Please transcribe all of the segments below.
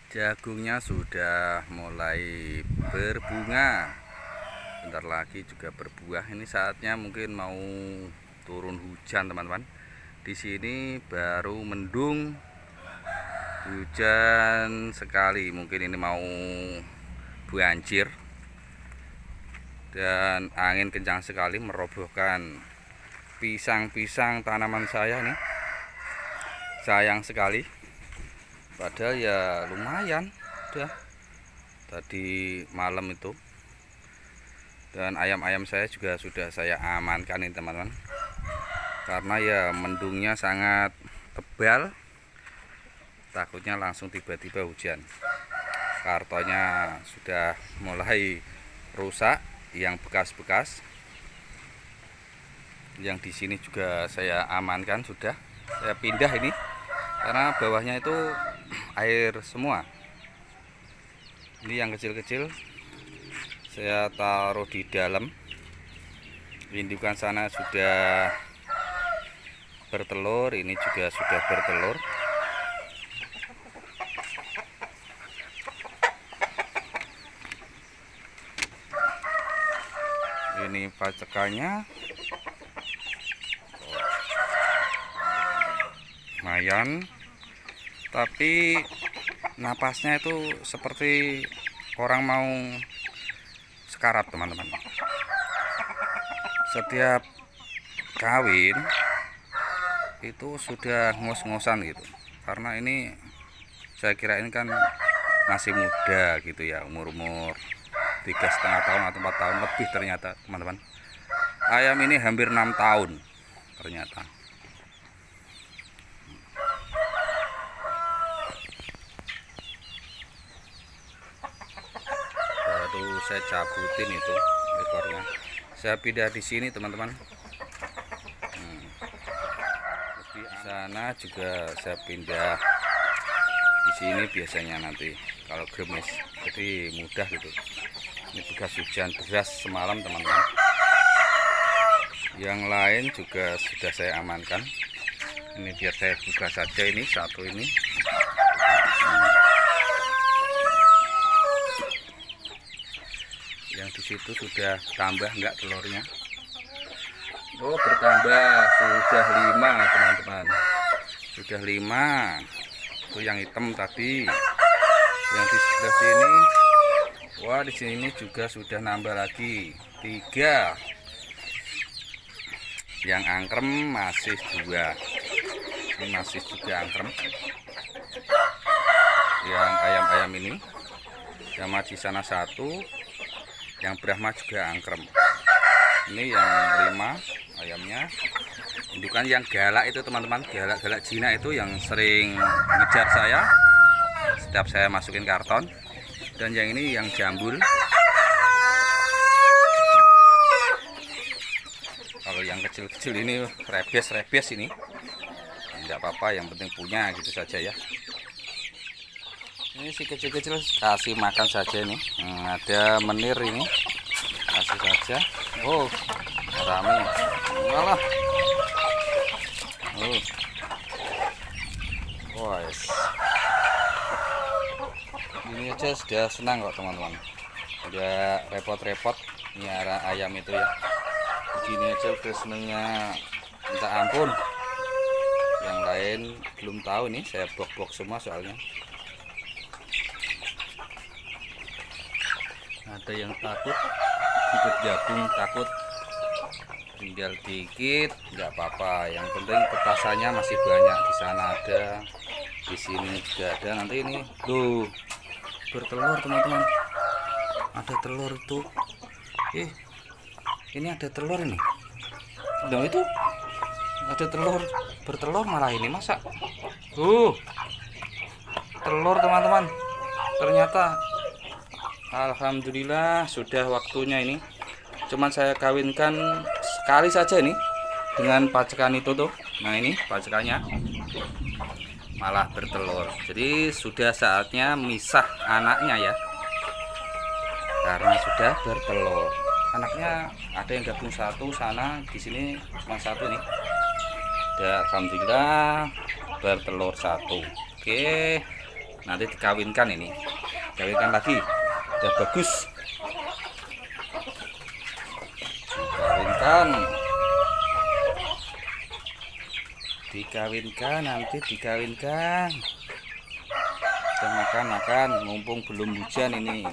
Jagungnya sudah mulai berbunga, bentar lagi juga berbuah. Ini saatnya mungkin mau turun hujan, teman-teman. Di sini baru mendung, hujan sekali. Mungkin ini mau banjir dan angin kencang sekali merobohkan pisang-pisang tanaman saya nih. Sayang sekali. Padahal ya lumayan udah tadi malam itu. Dan ayam-ayam saya juga sudah saya amankan ini, teman-teman. Karena ya mendungnya sangat tebal. Takutnya langsung tiba-tiba hujan. Kartonnya sudah mulai rusak, yang bekas-bekas. Yang di sini juga saya amankan sudah. Saya pindah ini karena bawahnya itu air semua. Ini yang kecil-kecil saya taruh di dalam. Indukan sana sudah bertelur, ini juga sudah bertelur. Ini pacekannya lumayan, tapi napasnya itu seperti orang mau sekarat, teman-teman. Setiap kawin itu sudah ngos-ngosan gitu, karena ini saya kira ini kan masih muda gitu ya, umur 3,5 tahun atau 4 tahun lebih. Ternyata teman-teman, ayam ini hampir 6 tahun ternyata. Baru saya cabutin itu ekornya, saya pindah di sini, teman-teman. Di sana juga saya pindah di sini biasanya nanti kalau gemes, jadi mudah gitu. Ini bekas hujan deras semalam, teman-teman. Yang lain juga sudah saya amankan. Ini biar saya buka saja ini satu ini. Yang di situ sudah tambah enggak telurnya? Oh, bertambah, sudah 5, teman-teman. Sudah 5. Itu yang hitam tadi. Yang di sebelah sini, wah, di sini juga sudah nambah lagi 3. Yang angkrem masih 2. Ini masih juga angkrem. Yang ayam-ayam ini, sama di sana 1. Yang Brahma juga angkrem. Ini yang 5 ayamnya. Indukan yang galak itu, teman-teman, galak Cina itu yang sering ngejar saya setiap saya masukin karton. Dan yang ini yang jambul. Kalau yang kecil-kecil ini rebes ini, tidak apa-apa, yang penting punya gitu saja ya. Ini si kecil-kecil kasih makan saja nih. Ada menir ini, kasih saja. Oh, rame. Walah. Oh, yes. Ini aja sudah senang kok, teman-teman. Udah repot-repot nyara ayam itu ya. Begini aja udah senengnya minta ampun. Yang lain belum tahu nih, saya blok-blok semua soalnya. Ada yang takut ikut jagung, takut tinggal dikit, nggak apa-apa. Yang penting petasannya masih banyak. Di sana ada, di sini juga ada. Nanti ini tuh bertelur, teman-teman. Ada telur itu. Ini ada telur ini. Nah, itu ada telur, bertelur malah ini masa. Telur, teman-teman. Ternyata alhamdulillah sudah waktunya ini. Cuman saya kawinkan sekali saja ini dengan pacekan itu tuh. Nah, ini pacekannya malah bertelur. Jadi sudah saatnya misah anaknya ya, karena sudah bertelur. Anaknya ada yang gabung 1 sana, di sini cuma 1 nih. Dan alhamdulillah bertelur 1. Oke, nanti dikawinkan ini, kawinkan lagi, udah bagus, dikawinkan nanti dikawinkan. Kita makan mumpung belum hujan ini,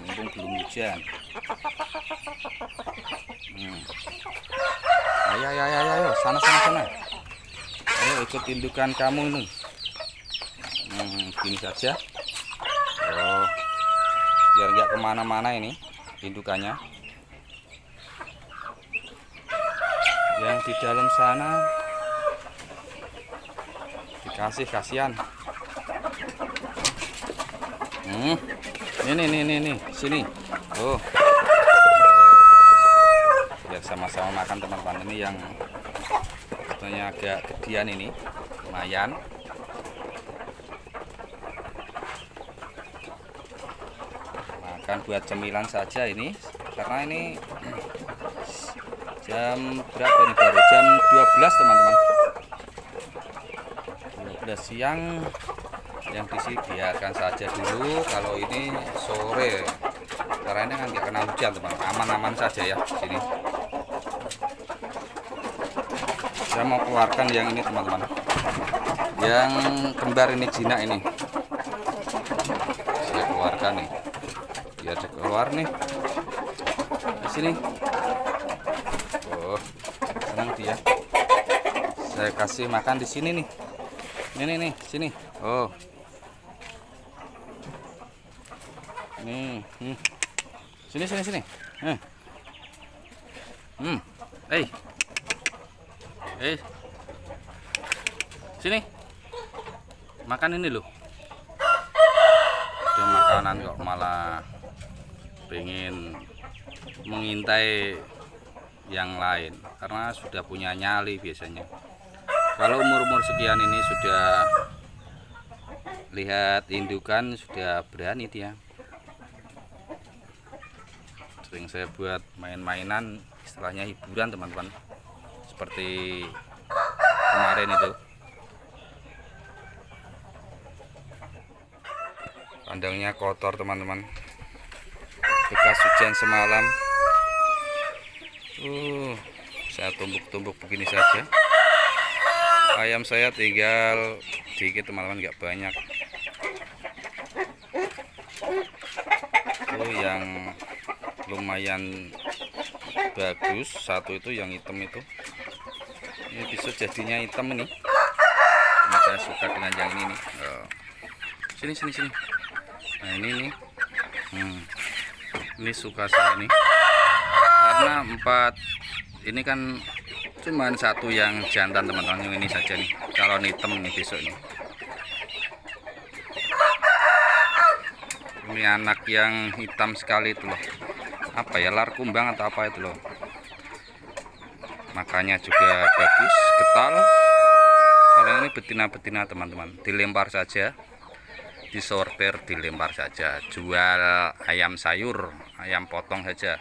Ayo, sana. Ayo ikut indukan kamu ini. Gini saja. Oh, biar nggak kemana-mana ini indukannya. Yang di dalam sana dikasih kasihan. Ini sini. Oh, biar sama-sama makan teman-teman. Ini yang katanya agak gedean ini, lumayan. Makan buat cemilan saja ini, karena ini jam berapa ini, baru jam 12 teman-teman, 12 siang. Yang di sini biarkan saja dulu, kalau ini sore karena ini kan nggak kena hujan teman, aman-aman saja ya sini. Saya mau keluarkan yang ini teman-teman, yang kembar ini, jinak ini saya keluarkan nih, biar keluar nih di sini. Oh, senang dia, saya kasih makan di sini nih. Ini sini. Oh, nih, sini. Sini, makan ini loh. Udah makanan kok malah pengen mengintai yang lain, karena sudah punya nyali biasanya. Kalau umur sekian ini sudah lihat indukan, sudah berani dia. Sering saya buat main-mainan, istilahnya hiburan teman-teman, seperti kemarin itu. Kandangnya kotor teman-teman, bekas hujan semalam. Saya tumbuk-tumbuk begini saja. Ayam saya tinggal dikit teman-teman, nggak banyak. Itu yang lumayan bagus, satu itu yang hitam itu. Ini bisa jadinya hitam ini. Saya suka dengan yang ini nih. Sini. Nah ini nih. Ini suka saya nih. Karena 4 ini kan cuman satu yang jantan teman-teman, yang ini saja nih. Kalau hitam nih besok nih. Ini anak yang hitam sekali itu loh. Apa ya, lar kumbang atau apa itu loh. Makanya juga bagus, getal. Kalau ini betina-betina teman-teman, dilempar saja, disortir dilempar saja. Jual ayam sayur, ayam potong saja.